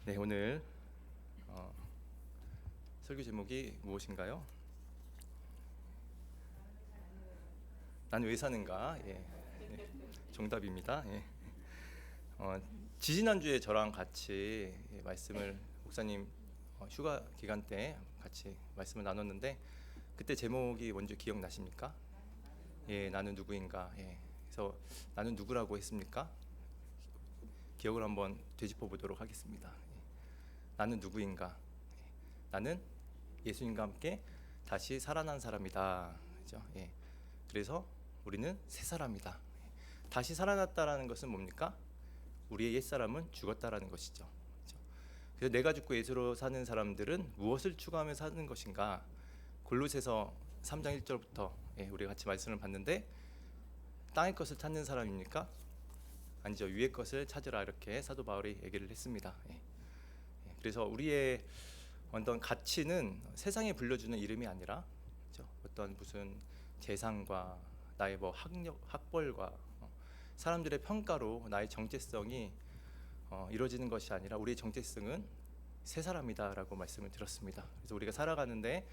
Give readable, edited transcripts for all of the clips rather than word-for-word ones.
네, 오늘 설교 제목이 무엇인가요? 나는 왜 사는가? 예, 네, 정답입니다. 예. 지지난주에 저랑 같이 말씀을 목사님 휴가 기간 때 같이 말씀을 나눴는데 그때 제목이 뭔지 기억나십니까? 예, 나는 누구인가? 예, 그래서 나는 누구라고 했습니까? 기억을 한번 되짚어 보도록 하겠습니다. 예, 나는 누구인가? 나는 예수님과 함께 다시 살아난 사람이다. 그죠? 예. 그래서 우리는 새 사람이다. 다시 살아났다라는 것은 뭡니까? 우리의 옛사람은 죽었다라는 것이죠. 그죠? 그래서 내가 죽고 예수로 사는 사람들은 무엇을 추구하며 사는 것인가? 골로새서 3장 1절부터 우리가 같이 말씀을 봤는데 땅의 것을 찾는 사람입니까? 아니죠. 위의 것을 찾으라 이렇게 사도 바울이 얘기를 했습니다. 그래서 우리의 어떤 가치는 세상에 불려주는 이름이 아니라 그렇죠? 어떤 무슨 재산과 나의 뭐 학벌과 사람들의 평가로 나의 정체성이 이루어지는 것이 아니라 우리의 정체성은 새 사람이다라고 말씀을 드렸습니다. 그래서 우리가 살아가는데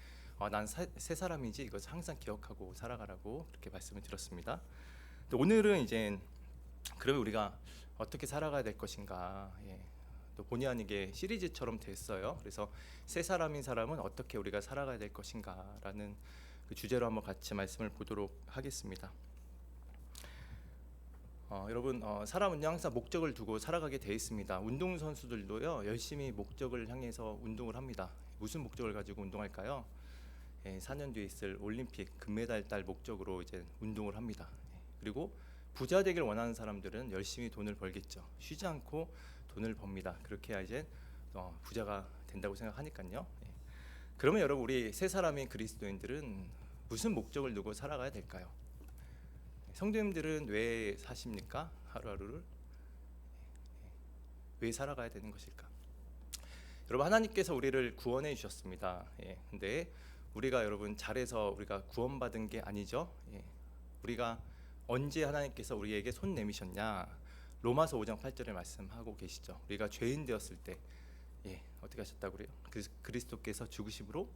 난 새 사람이지 이것을 항상 기억하고 살아가라고 그렇게 말씀을 드렸습니다. 오늘은 이제 그러면 우리가 어떻게 살아가야 될 것인가? 또 본의 아니게 시리즈처럼 됐어요. 그래서 새 사람인 사람은 어떻게 우리가 살아가야 될 것인가라는 그 주제로 한번 같이 말씀을 보도록 하겠습니다. 여러분 사람은 항상 목적을 두고 살아가게 돼 있습니다. 운동 선수들도요 열심히 목적을 향해서 운동을 합니다. 무슨 목적을 가지고 운동할까요? 4년 뒤에 있을 올림픽 금메달 딸 목적으로 이제 운동을 합니다. 그리고 부자 되길 원하는 사람들은 열심히 돈을 벌겠죠. 쉬지 않고 돈을 법니다. 그렇게 해야 이제 부자가 된다고 생각하니까요. 그러면 여러분 우리 새 사람인 그리스도인들은 무슨 목적을 두고 살아가야 될까요? 성도님들은 왜 사십니까? 하루하루를 왜 살아가야 되는 것일까? 여러분 하나님께서 우리를 구원해 주셨습니다. 근데 우리가 여러분 잘해서 우리가 구원받은 게 아니죠. 우리가 언제 하나님께서 우리에게 손 내미셨냐? 로마서 5장 8절에 말씀하고 계시죠. 우리가 죄인 되었을 때 어떻게 하셨다고 그래요? 그리스도께서 죽으심으로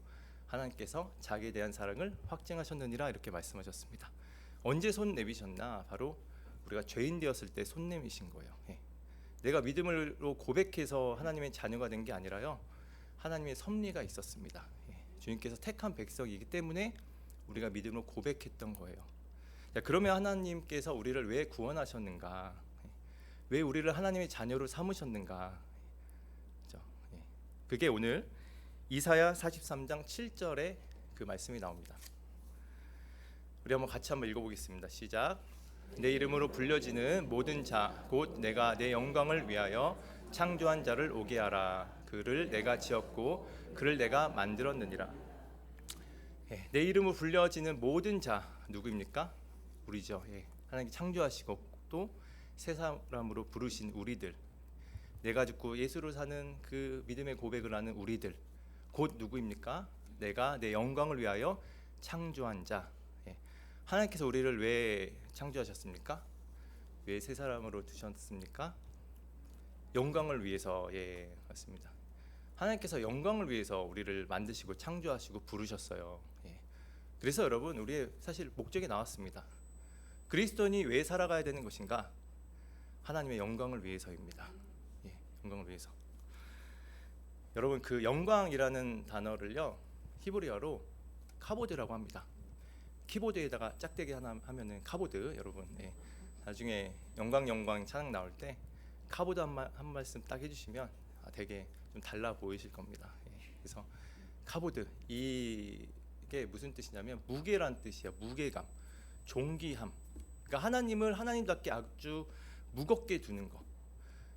하나님께서 자기에 대한 사랑을 확증하셨느니라 이렇게 말씀하셨습니다. 언제 손 내미셨나? 바로 우리가 죄인 되었을 때 손 내미신 거예요. 내가 믿음으로 고백해서 하나님의 자녀가 된 게 아니라요. 하나님의 섭리가 있었습니다. 주님께서 택한 백성이기 때문에 우리가 믿음으로 고백했던 거예요. 자, 그러면 하나님께서 우리를 왜 구원하셨는가? 왜 우리를 하나님의 자녀로 삼으셨는가? 그렇죠? 그게 오늘 이사야 43장 7절에 그 말씀이 나옵니다. 우리 같이 한번 읽어보겠습니다. 시작. 내 이름으로 불려지는 모든 자 곧 내가 내 영광을 위하여 창조한 자를 오게 하라. 그를 내가 지었고 그를 내가 만들었느니라. 내 이름으로 불려지는 모든 자 누구입니까? 우리죠. 하나님께 창조하시고 또 새 사람으로 부르신 우리들, 내가 죽고 예수로 사는 그 믿음의 고백을 하는 우리들, 곧 누구입니까? 내가 내 영광을 위하여 창조한 자. 하나님께서 우리를 왜 창조하셨습니까? 왜 새 사람으로 두셨습니까? 영광을 위해서. 맞습니다. 하나님께서 영광을 위해서 우리를 만드시고 창조하시고 부르셨어요. 그래서 여러분 우리의 사실 목적이 나왔습니다. 그리스도인이 왜 살아가야 되는 것인가? 하나님의 영광을 위해서입니다. 영광을 위해서. 여러분 그 영광이라는 단어를요 히브리어로 카보드라고 합니다. 키보드에다가 짝대기 하나 하면은 카보드. 여러분 나중에 영광 찬양 나올 때 카보드 한 말씀 딱 해주시면 되게 좀 달라 보이실 겁니다. 그래서 카보드 이게 무슨 뜻이냐면 무게란 뜻이에요. 무게감, 존귀함. 그러니까 하나님을 하나님답게 아주 무겁게 두는 것.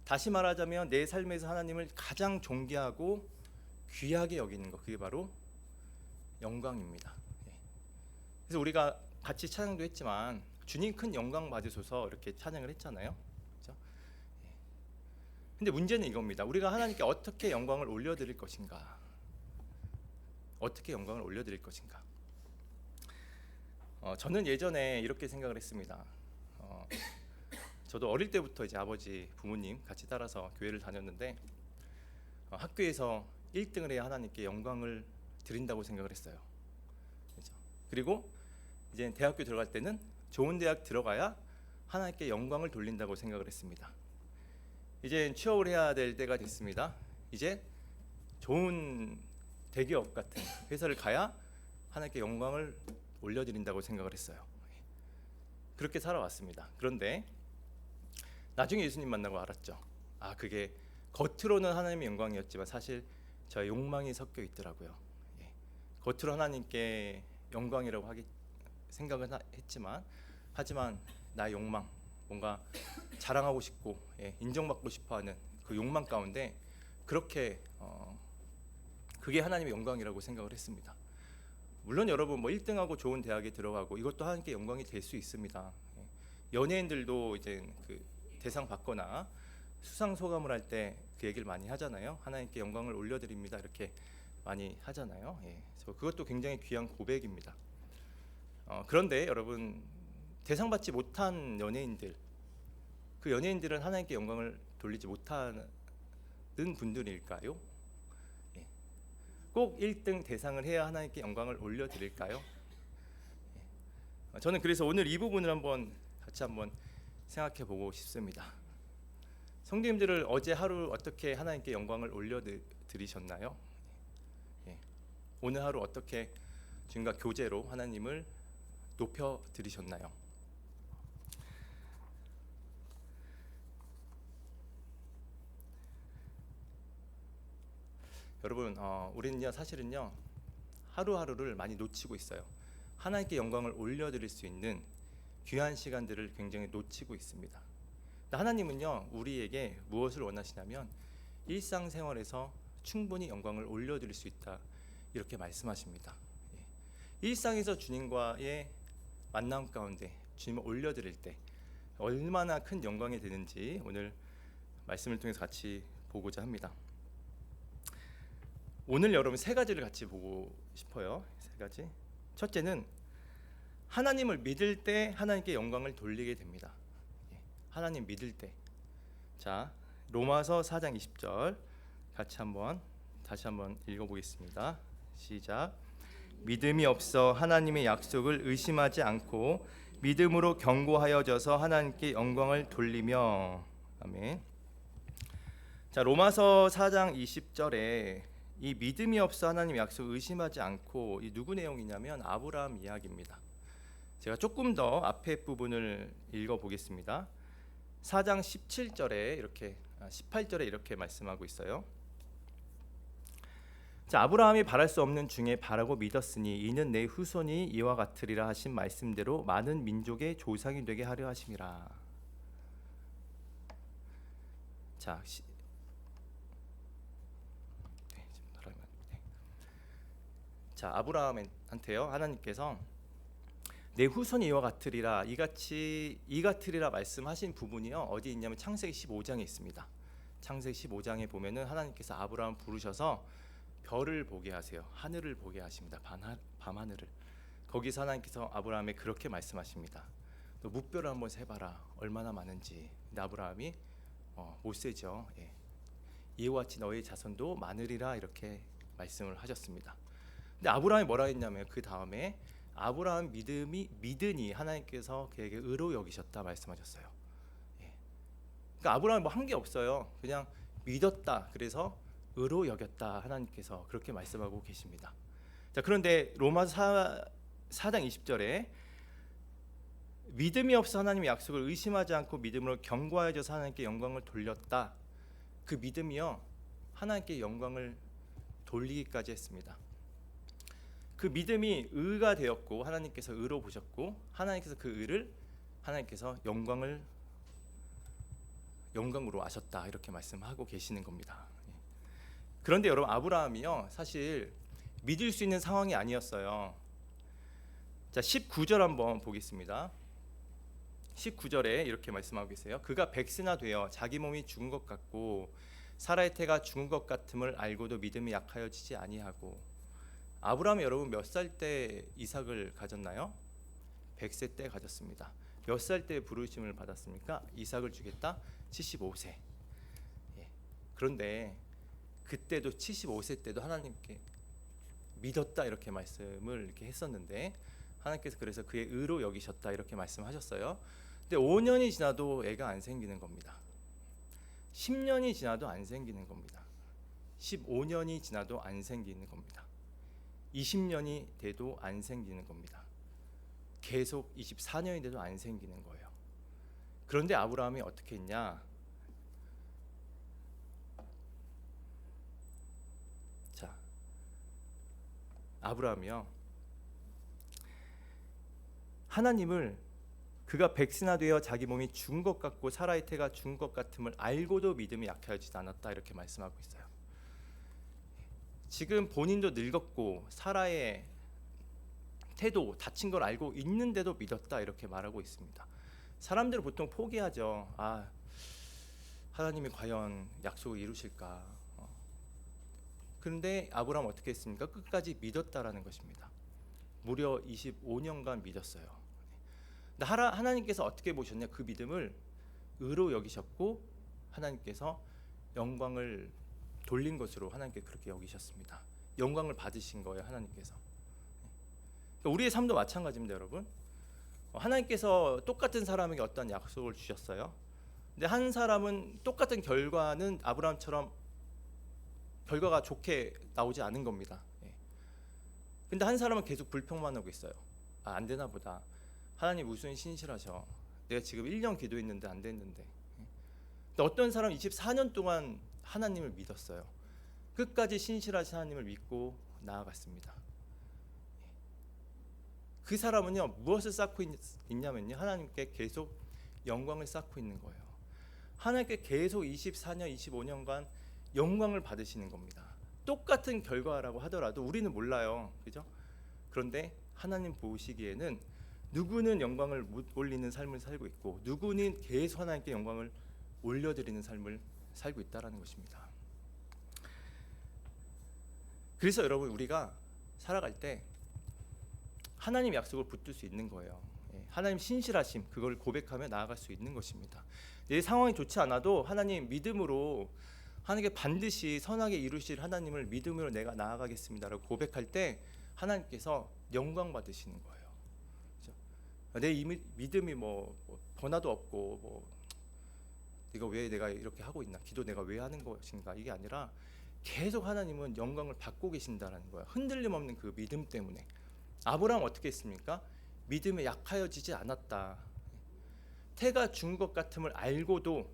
다시 말하자면 내 삶에서 하나님을 가장 존귀하고 귀하게 여기는 것. 그게 바로 영광입니다. 그래서 우리가 같이 찬양도 했지만 주님 큰 영광 받으소서 이렇게 찬양을 했잖아요. 그렇죠? 근데 문제는 이겁니다. 우리가 하나님께 어떻게 영광을 올려드릴 것인가? 어떻게 영광을 올려드릴 것인가? 저는 예전에 이렇게 생각을 했습니다. 저도 어릴 때부터 이제 아버지 부모님 같이 따라서 교회를 다녔는데 학교에서 1등을 해야 하나님께 영광을 드린다고 생각을 했어요. 그렇죠? 그리고 이제 대학교 들어갈 때는 좋은 대학 들어가야 하나님께 영광을 돌린다고 생각을 했습니다. 이제 취업을 해야 될 때가 됐습니다. 이제 좋은 대기업 같은 회사를 가야 하나님께 영광을 올려드린다고 생각을 했어요. 그렇게 살아왔습니다. 그런데 나중에 예수님 만나고 알았죠. 그게 겉으로는 하나님의 영광이었지만 사실 저의 욕망이 섞여 있더라고요. 겉으로 하나님께 영광이라고 생각은 했지만 하지만 나의 욕망, 뭔가 자랑하고 싶고 인정받고 싶어하는 그 욕망 가운데 그렇게 그게 하나님의 영광이라고 생각을 했습니다. 물론 여러분 1등하고 좋은 대학에 들어가고 이것도 하나님께 영광이 될 수 있습니다. 연예인들도 이제 그 대상 받거나 수상 소감을 할 때 그 얘기를 많이 하잖아요. 하나님께 영광을 올려드립니다. 이렇게 많이 하잖아요. 그래서 그것도 굉장히 귀한 고백입니다. 그런데 여러분 대상 받지 못한 연예인들, 그 연예인들은 하나님께 영광을 돌리지 못하는 분들일까요? 꼭 1등 대상을 해야 하나님께 영광을 올려드릴까요? 저는 그래서 오늘 이 부분을 같이 한번 생각해 보고 싶습니다. 성도님들을 어제 하루 어떻게 하나님께 영광을 올려드리셨나요? 오늘 하루 어떻게 주님과 교제로 하나님을 높여드리셨나요? 여러분 우리는요 사실은요 하루하루를 많이 놓치고 있어요. 하나님께 영광을 올려드릴 수 있는 귀한 시간들을 굉장히 놓치고 있습니다. 하나님은요 우리에게 무엇을 원하시냐면 일상생활에서 충분히 영광을 올려드릴 수 있다 이렇게 말씀하십니다. 일상에서 주님과의 만남 가운데 주님을 올려드릴 때 얼마나 큰 영광이 되는지 오늘 말씀을 통해서 같이 보고자 합니다. 오늘 여러분 세 가지를 같이 보고 싶어요. 세 가지. 첫째는 하나님을 믿을 때 하나님께 영광을 돌리게 됩니다. 하나님 믿을 때. 자, 로마서 4장 20절 다시 한번 읽어보겠습니다. 시작. 믿음이 없어 하나님의 약속을 의심하지 않고 믿음으로 견고하여져서 하나님께 영광을 돌리며. 아멘. 자, 로마서 4장 20절에 이 믿음이 없어 하나님 약속을 의심하지 않고 이 누구 내용이냐면 아브라함 이야기입니다. 제가 조금 더 앞에 부분을 읽어보겠습니다. 4장 17절에 18절에 이렇게 말씀하고 있어요. 자, 아브라함이 바랄 수 없는 중에 바라고 믿었으니 이는 내 후손이 이와 같으리라 하신 말씀대로 많은 민족의 조상이 되게 하려 하심이라. 자, 아브라함한테요 하나님께서 내 후손이 이와 같으리라 이같으리라 말씀하신 부분이요 어디 있냐면 창세기 15장에 있습니다. 창세기 15장에 보면은 하나님께서 아브라함 부르셔서 별을 보게 하세요. 하늘을 보게 하십니다. 밤하늘을. 거기서 하나님께서 아브라함에 그렇게 말씀하십니다. 너 뭇별을 한번 세봐라. 얼마나 많은지. 근데 아브라함이 못 세죠. 이와 같이 너의 자손도 많으리라 이렇게 말씀을 하셨습니다. 근데 아브라함이 뭐라 했냐면 그 다음에 아브라함 믿으니 하나님께서 그에게 의로 여기셨다 말씀하셨어요. 그러니까 아브라함이 뭐 한 게 없어요. 그냥 믿었다. 그래서 의로 여겼다. 하나님께서 그렇게 말씀하고 계십니다. 자, 그런데 로마서 4장 20절에 믿음이 없어 하나님의 약속을 의심하지 않고 믿음으로 견고하여져서 하나님께 영광을 돌렸다. 그 믿음이요 하나님께 영광을 돌리기까지 했습니다. 그 믿음이 의가 되었고 하나님께서 의로 보셨고 하나님께서 그 의를 하나님께서 영광으로 아셨다 이렇게 말씀하고 계시는 겁니다. 그런데 여러분 아브라함이요 사실 믿을 수 있는 상황이 아니었어요. 자, 19절 한번 보겠습니다. 19절에 이렇게 말씀하고 계세요. 그가 백세나 되어 자기 몸이 죽은 것 같고 사라의 태가 죽은 것 같음을 알고도 믿음이 약하여지지 아니하고. 아브라함이 여러분 몇 살 때 이삭을 가졌나요? 100세 때 가졌습니다. 몇 살 때 부르심을 받았습니까? 이삭을 주겠다. 75세. 그런데 그때도 75세 때도 하나님께 믿었다 이렇게 말씀을 이렇게 했었는데 하나님께서 그래서 그의 의로 여기셨다 이렇게 말씀하셨어요. 근데 5년이 지나도 애가 안 생기는 겁니다. 10년이 지나도 안 생기는 겁니다. 15년이 지나도 안 생기는 겁니다. 20년이 돼도 안 생기는 겁니다. 계속 24년이 돼도 안 생기는 거예요. 그런데 아브라함이 어떻게 했냐? 자, 아브라함이요, 하나님을 그가 백세나 되어 자기 몸이 죽은 것 같고 사라의 태가 죽은 것 같음을 알고도 믿음이 약해지지 않았다 이렇게 말씀하고 있어요. 지금 본인도 늙었고 사라의 태도 다친 걸 알고 있는데도 믿었다 이렇게 말하고 있습니다. 사람들은 보통 포기하죠. 하나님이 과연 약속을 이루실까? 그런데 아브라함 어떻게 했습니까? 끝까지 믿었다라는 것입니다. 무려 25년간 믿었어요. 하나님께서 어떻게 보셨냐? 그 믿음을 의로 여기셨고 하나님께서 영광을 돌린 것으로 하나님께 그렇게 여기셨습니다. 영광을 받으신 거예요, 하나님께서. 우리의 삶도 마찬가지입니다, 여러분. 하나님께서 똑같은 사람에게 어떤 약속을 주셨어요. 근데 한 사람은 똑같은 결과는 아브라함처럼 결과가 좋게 나오지 않은 겁니다. 근데 한 사람은 계속 불평만 하고 있어요. 안 되나 보다. 하나님 무슨 신실하셔. 내가 지금 1년 기도했는데 안 됐는데. 근데 어떤 사람은 24년 동안 하나님을 믿었어요. 끝까지 신실하신 하나님을 믿고 나아갔습니다. 그 사람은요, 무엇을 쌓고 있냐면요, 하나님께 계속 영광을 쌓고 있는 거예요. 하나님께 계속 24년, 25년간 영광을 받으시는 겁니다. 똑같은 결과라고 하더라도 우리는 몰라요, 그죠? 그런데 하나님 보시기에는 누구는 영광을 못 올리는 삶을 살고 있고 누구는 계속 하나님께 영광을 올려드리는 삶을 살고 있다라는 것입니다. 그래서 여러분, 우리가 살아갈 때 하나님 약속을 붙들 수 있는 거예요. 하나님 신실하심, 그걸 고백하며 나아갈 수 있는 것입니다. 내 상황이 좋지 않아도 하나님 믿음으로 하나님께 반드시 선하게 이루실 하나님을 믿음으로 내가 나아가겠습니다라고 고백할 때 하나님께서 영광 받으시는 거예요. 그렇죠? 내 믿음이 뭐 변화도 없고 이거 왜 내가 이렇게 하고 있나, 기도 내가 왜 하는 것인가, 이게 아니라 계속 하나님은 영광을 받고 계신다라는 거예요. 흔들림 없는 그 믿음 때문에. 아브라함 어떻게 했습니까? 믿음에 약하여지지 않았다. 태가 죽은 것 같음을 알고도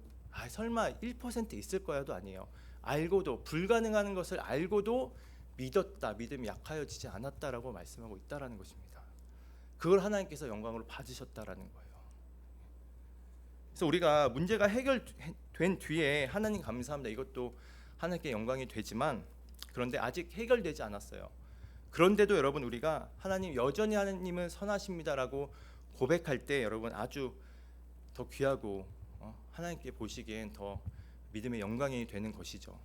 설마 1% 있을 거야도 아니에요. 알고도, 불가능한 것을 알고도 믿었다. 믿음이 약하여지지 않았다라고 말씀하고 있다라는 것입니다. 그걸 하나님께서 영광으로 받으셨다라는 거예요. 그래서 우리가 문제가 해결된 뒤에 하나님 감사합니다, 이것도 하나님께 영광이 되지만, 그런데 아직 해결되지 않았어요. 그런데도 여러분, 우리가 하나님 여전히 하나님은 선하십니다라고 고백할 때 여러분 아주 더 귀하고 하나님께 보시기엔 더 믿음의 영광이 되는 것이죠.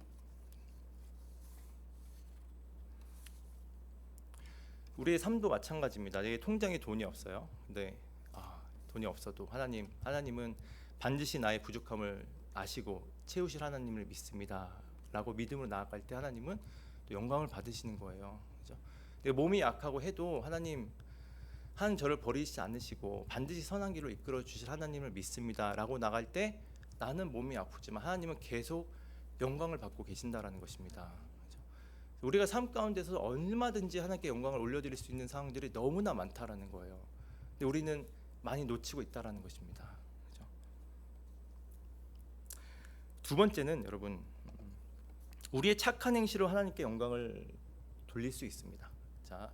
우리의 삶도 마찬가지입니다. 내 통장에 돈이 없어요. 근데 돈이 없어도 하나님은 반드시 나의 부족함을 아시고 채우실 하나님을 믿습니다라고 믿음으로 나아갈 때 하나님은 또 영광을 받으시는 거예요. 그렇죠? 내 몸이 약하고 해도 하나님 저를 버리시지 않으시고 반드시 선한 길로 이끌어 주실 하나님을 믿습니다라고 나갈 때 나는 몸이 아프지만 하나님은 계속 영광을 받고 계신다라는 것입니다. 그렇죠? 우리가 삶 가운데서 얼마든지 하나님께 영광을 올려드릴 수 있는 상황들이 너무나 많다라는 거예요. 근데 우리는 많이 놓치고 있다라는 것입니다. 그렇죠? 두 번째는 여러분, 우리의 착한 행실로 하나님께 영광을 돌릴 수 있습니다. 자,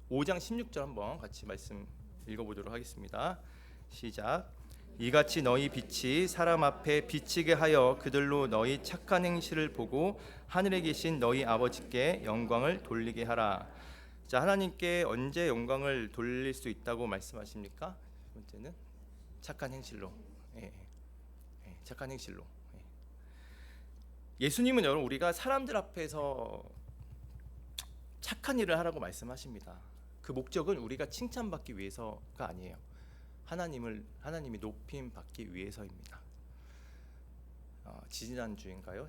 5장 16절 한번 같이 말씀 읽어보도록 하겠습니다. 시작. 이같이 너희 빛이 사람 앞에 비치게 하여 그들로 너희 착한 행실을 보고 하늘에 계신 너희 아버지께 영광을 돌리게 하라. 자, 하나님께 언제 영광을 돌릴 수 있다고 말씀하십니까? 첫 번째는 착한 행실로. 착한 행실로. 예수님은 여러분, 우리가 사람들 앞에서 착한 일을 하라고 말씀하십니다. 그 목적은 우리가 칭찬받기 위해서가 아니에요. 하나님이 높임 받기 위해서입니다. 지난주인가요?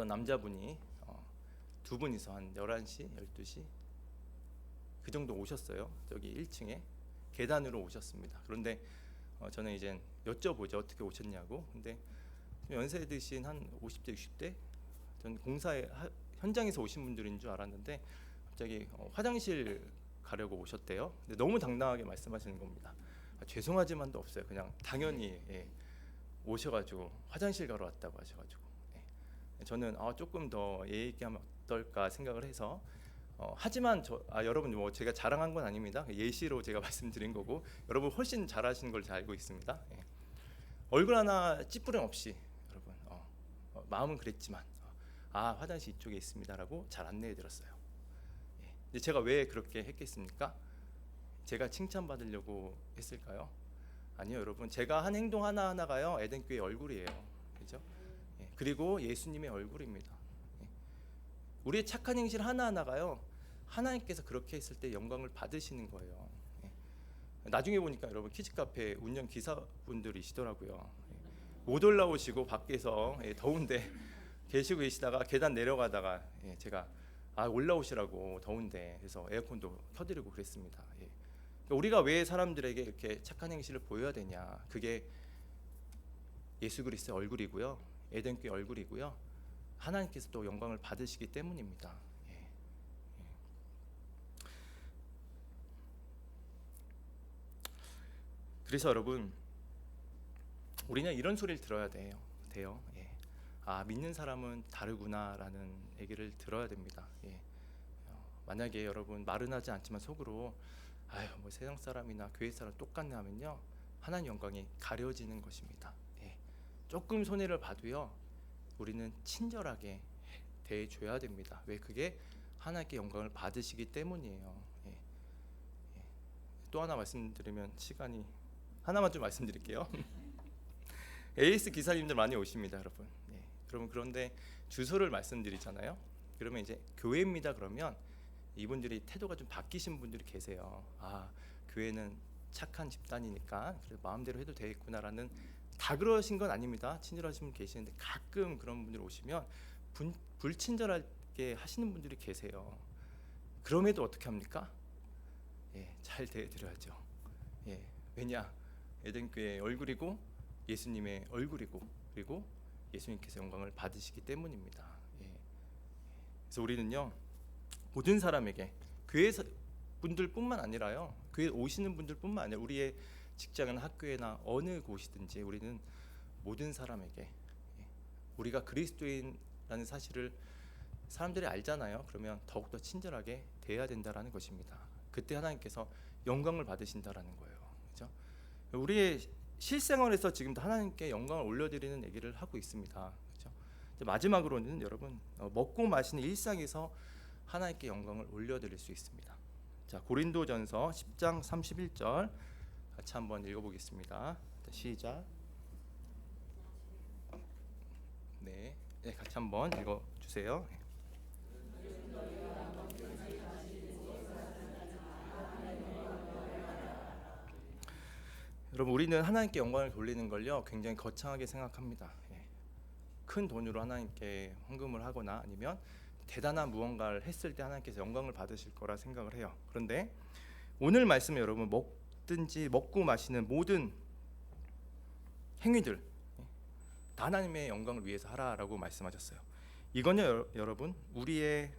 어떤 남자분이 두 분이서 한 11시, 12시 그 정도 오셨어요. 저기 1층에 계단으로 오셨습니다. 그런데 저는 이제 여쭤보죠. 어떻게 오셨냐고. 근데 연세 드신 한 50대, 60대 전 공사에 현장에서 오신 분들인 줄 알았는데 갑자기 화장실 가려고 오셨대요. 근데 너무 당당하게 말씀하시는 겁니다. 죄송하지만도 없어요. 그냥 당연히 오셔가지고 화장실 가러 왔다고 하셔가지고 저는 조금 더 예의 있게 하면 어떨까 생각을 해서 하지만 여러분 뭐 제가 자랑한 건 아닙니다. 예시로 제가 말씀드린 거고 여러분 훨씬 잘하시는 걸 잘 알고 있습니다. 얼굴 하나 찌푸림 없이 여러분 마음은 그랬지만 화장실 이쪽에 있습니다라고 잘 안내해 드렸어요. 근데 제가 왜 그렇게 했겠습니까? 제가 칭찬받으려고 했을까요? 아니요, 여러분. 제가 한 행동 하나하나가요 에덴교회의 얼굴이에요. 그죠? 그리고 예수님의 얼굴입니다. 우리의 착한 행실 하나하나가요 하나님께서 그렇게 했을 때 영광을 받으시는 거예요. 나중에 보니까 여러분 키즈카페 운영 기사분들이시더라고요. 못 올라오시고 밖에서 더운데 계시고 계시다가 계단 내려가다가 제가 올라오시라고 더운데 그래서 에어컨도 켜드리고 그랬습니다. 그러니까 우리가 왜 사람들에게 이렇게 착한 행실을 보여야 되냐? 그게 예수 그리스도의 얼굴이고요, 에덴교회 얼굴이고요, 하나님께서 또 영광을 받으시기 때문입니다. 그래서 여러분 우리는 이런 소리를 들어야 돼요. 믿는 사람은 다르구나라는 얘기를 들어야 됩니다. 만약에 여러분 말은 하지 않지만 속으로 뭐 세상 사람이나 교회 사람 똑같네 하면요 하나님 영광이 가려지는 것입니다. 조금 손해를 봐도요 우리는 친절하게 대해줘야 됩니다. 왜? 그게 하나님께 영광을 받으시기 때문이에요. 또 하나 말씀드리면 시간이 하나만 좀 말씀드릴게요. AS 기사님들 많이 오십니다, 여러분. 여러분 그런데 주소를 말씀드리잖아요. 그러면 이제 교회입니다. 그러면 이분들이 태도가 좀 바뀌신 분들이 계세요. 교회는 착한 집단이니까 그래 마음대로 해도 되겠구나라는, 다 그러신 건 아닙니다. 친절하신 분 계시는데 가끔 그런 분들 오시면 불친절하게 하시는 분들이 계세요. 그럼에도 어떻게 합니까? 잘 대해드려야죠. 왜냐? 에덴교회의 얼굴이고 예수님의 얼굴이고 그리고 예수님께서 영광을 받으시기 때문입니다. 그래서 우리는요 모든 사람에게, 교회 분들뿐만 아니라요, 교회 오시는 분들뿐만 아니라 우리의 직장이나 학교에나 어느 곳이든지 우리는 모든 사람에게 우리가 그리스도인이라는 사실을 사람들이 알잖아요. 그러면 더욱더 친절하게 대해야 된다라는 것입니다. 그때 하나님께서 영광을 받으신다라는 거예요. 그렇죠? 우리의 실생활에서 지금도 하나님께 영광을 올려드리는 얘기를 하고 있습니다. 그렇죠? 마지막으로는 여러분 먹고 마시는 일상에서 하나님께 영광을 올려드릴 수 있습니다. 자, 고린도전서 10장 31절 같이 한번 읽어보겠습니다. 시작. 네, 같이 한번 읽어주세요. 여러분 우리는 하나님께 영광을 돌리는 걸요 굉장히 거창하게 생각합니다. 큰 돈으로 하나님께 헌금을 하거나 아니면 대단한 무언가를 했을 때 하나님께서 영광을 받으실 거라 생각을 해요. 그런데 오늘 말씀에 여러분 먹든지 먹고 마시는 모든 행위들 다 하나님의 영광을 위해서 하라라고 말씀하셨어요. 이건요 여러분 우리의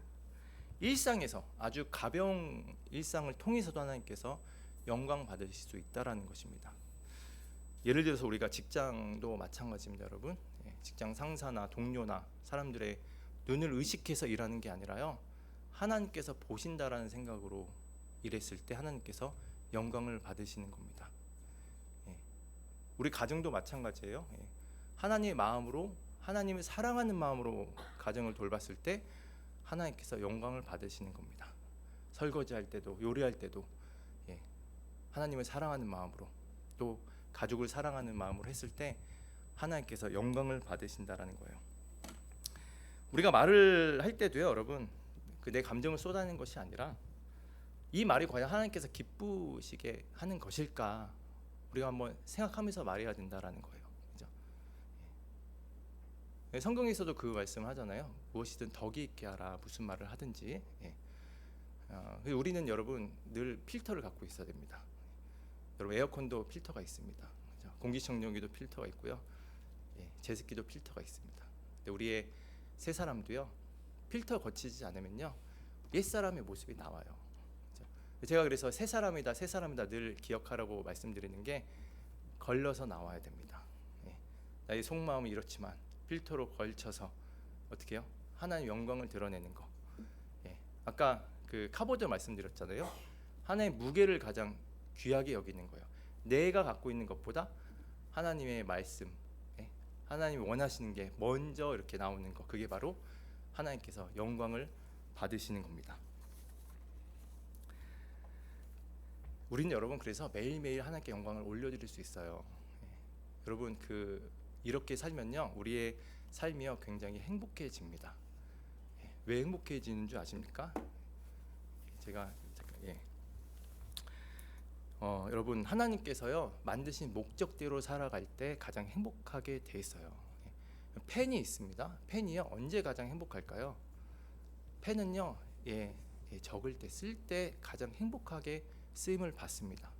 일상에서 아주 가벼운 일상을 통해서도 하나님께서 영광 받으실 수 있다라는 것입니다. 예를 들어서 우리가 직장도 마찬가지입니다, 여러분. 직장 상사나 동료나 사람들의 눈을 의식해서 일하는 게 아니라요 하나님께서 보신다라는 생각으로 일했을 때 하나님께서 영광을 받으시는 겁니다. 우리 가정도 마찬가지예요. 하나님의 마음으로, 하나님을 사랑하는 마음으로 가정을 돌봤을 때 하나님께서 영광을 받으시는 겁니다. 설거지할 때도 요리할 때도 하나님을 사랑하는 마음으로 또 가족을 사랑하는 마음으로 했을 때 하나님께서 영광을 받으신다라는 거예요. 우리가 말을 할 때도요 여러분 내 감정을 쏟아내는 것이 아니라 이 말이 과연 하나님께서 기쁘시게 하는 것일까 우리가 한번 생각하면서 말해야 된다라는 거예요. 그죠? 성경에서도 그 말씀을 하잖아요. 무엇이든 덕이 있게 하라. 무슨 말을 하든지. 우리는 여러분 늘 필터를 갖고 있어야 됩니다. 여러분 에어컨도 필터가 있습니다. 그렇죠? 공기청정기도 필터가 있고요. 제습기도 필터가 있습니다. 근데 우리의 새 사람도요. 필터 거치지 않으면요. 옛 사람의 모습이 나와요. 그렇죠? 제가 그래서 새 사람이다, 새 사람이다 늘 기억하라고 말씀드리는 게 걸러서 나와야 됩니다. 나의 속마음이 이렇지만 필터로 걸쳐서 어떻게 해요? 하나님의 영광을 드러내는 거. 아까 그 카보드 말씀드렸잖아요. 하나님의 무게를 가장 귀하게 여기는 거예요. 내가 갖고 있는 것보다 하나님의 말씀, 하나님이 원하시는 게 먼저 이렇게 나오는 거. 그게 바로 하나님께서 영광을 받으시는 겁니다. 우리는 여러분 그래서 매일매일 하나님께 영광을 올려드릴 수 있어요. 여러분 이렇게 살면요 우리의 삶이요 굉장히 행복해집니다. 왜 행복해지는 줄 아십니까? 제가 여러분 하나님께서요 만드신 목적대로 살아갈 때 가장 행복하게 돼 있어요. 펜이 있습니다. 펜이요 언제 가장 행복할까요? 펜은요 적을 때 쓸 때 가장 행복하게 쓰임을 받습니다.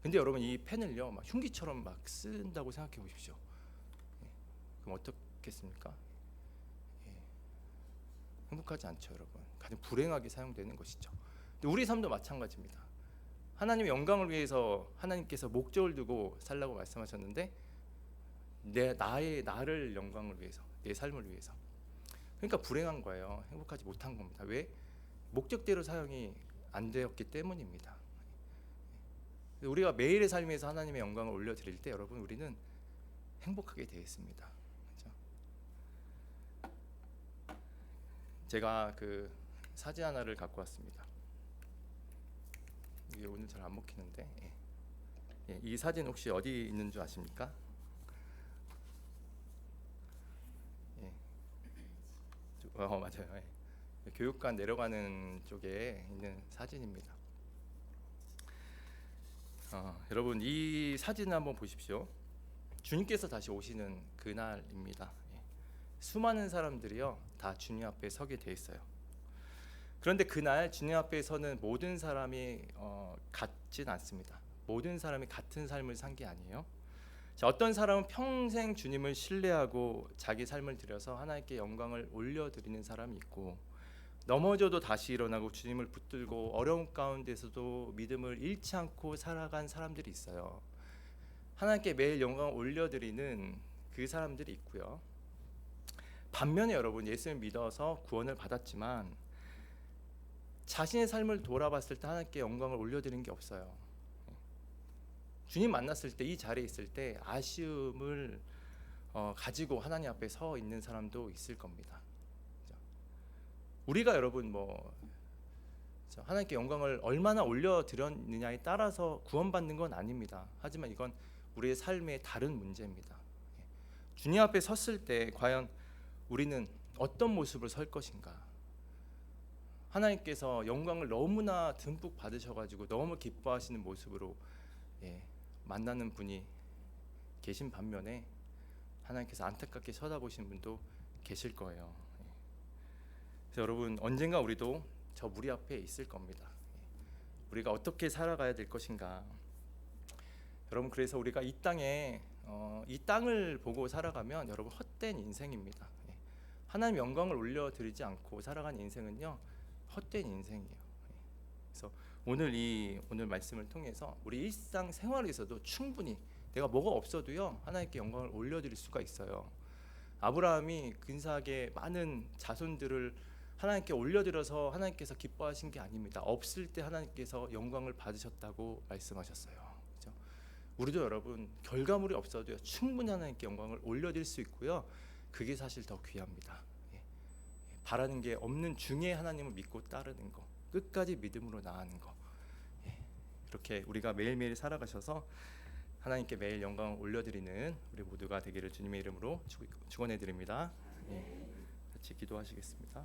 근데 여러분 이 펜을요 막 흉기처럼 막 쓴다고 생각해 보십시오. 그럼 어떻겠습니까? 행복하지 않죠, 여러분. 가장 불행하게 사용되는 것이죠. 근데 우리 삶도 마찬가지입니다. 하나님의 영광을 위해서 하나님께서 목적을 두고 살라고 말씀하셨는데 나를 영광을 위해서, 내 삶을 위해서. 그러니까 불행한 거예요. 행복하지 못한 겁니다. 왜? 목적대로 사용이 안 되었기 때문입니다. 우리가 매일의 삶에서 하나님의 영광을 올려드릴 때 여러분 우리는 행복하게 되어 있습니다. 그렇죠? 제가 그 사진 하나를 갖고 왔습니다. 이게 오늘 잘 안 먹히는데 이 사진 혹시 어디 있는 줄 아십니까? 맞아요. 교육관 내려가는 쪽에 있는 사진입니다. 여러분 이 사진을 한번 보십시오. 주님께서 다시 오시는 그날입니다. 수많은 사람들이요 다 주님 앞에 서게 돼 있어요. 그런데 그날 주님 앞에 서는 모든 사람이 같진 않습니다. 모든 사람이 같은 삶을 산 게 아니에요. 자, 어떤 사람은 평생 주님을 신뢰하고 자기 삶을 들여서 하나님께 영광을 올려드리는 사람이 있고 넘어져도 다시 일어나고 주님을 붙들고 어려운 가운데서도 믿음을 잃지 않고 살아간 사람들이 있어요. 하나님께 매일 영광을 올려드리는 그 사람들이 있고요. 반면에 여러분 예수를 믿어서 구원을 받았지만 자신의 삶을 돌아봤을 때 하나님께 영광을 올려드리는 게 없어요. 주님 만났을 때 이 자리에 있을 때 아쉬움을 가지고 하나님 앞에 서 있는 사람도 있을 겁니다. 우리가 여러분 하나님께 영광을 얼마나 올려드렸느냐에 따라서 구원받는 건 아닙니다. 하지만 이건 우리의 삶의 다른 문제입니다. 주님 앞에 섰을 때 과연 우리는 어떤 모습을 설 것인가? 하나님께서 영광을 너무나 듬뿍 받으셔가지고 너무 기뻐하시는 모습으로 만나는 분이 계신 반면에 하나님께서 안타깝게 쳐다보시는 분도 계실 거예요. 그래서 여러분 언젠가 우리도 저 무리 앞에 있을 겁니다. 우리가 어떻게 살아가야 될 것인가? 여러분 그래서 우리가 이 땅에 이 땅을 보고 살아가면 여러분 헛된 인생입니다. 하나님 영광을 올려드리지 않고 살아가는 인생은요 헛된 인생이에요. 그래서 오늘 말씀을 통해서 우리 일상 생활에서도 충분히 내가 뭐가 없어도요 하나님께 영광을 올려드릴 수가 있어요. 아브라함이 근사하게 많은 자손들을 하나님께 올려드려서 하나님께서 기뻐하신 게 아닙니다. 없을 때 하나님께서 영광을 받으셨다고 말씀하셨어요. 그렇죠? 우리도 여러분 결과물이 없어도요 충분히 하나님께 영광을 올려드릴 수 있고요. 그게 사실 더 귀합니다. 바라는 게 없는 중에 하나님을 믿고 따르는 거, 끝까지 믿음으로 나아가는 거. 이렇게 우리가 매일매일 살아가셔서 하나님께 매일 영광을 올려드리는 우리 모두가 되기를 주님의 이름으로 축원해 드립니다. 같이 기도하시겠습니다.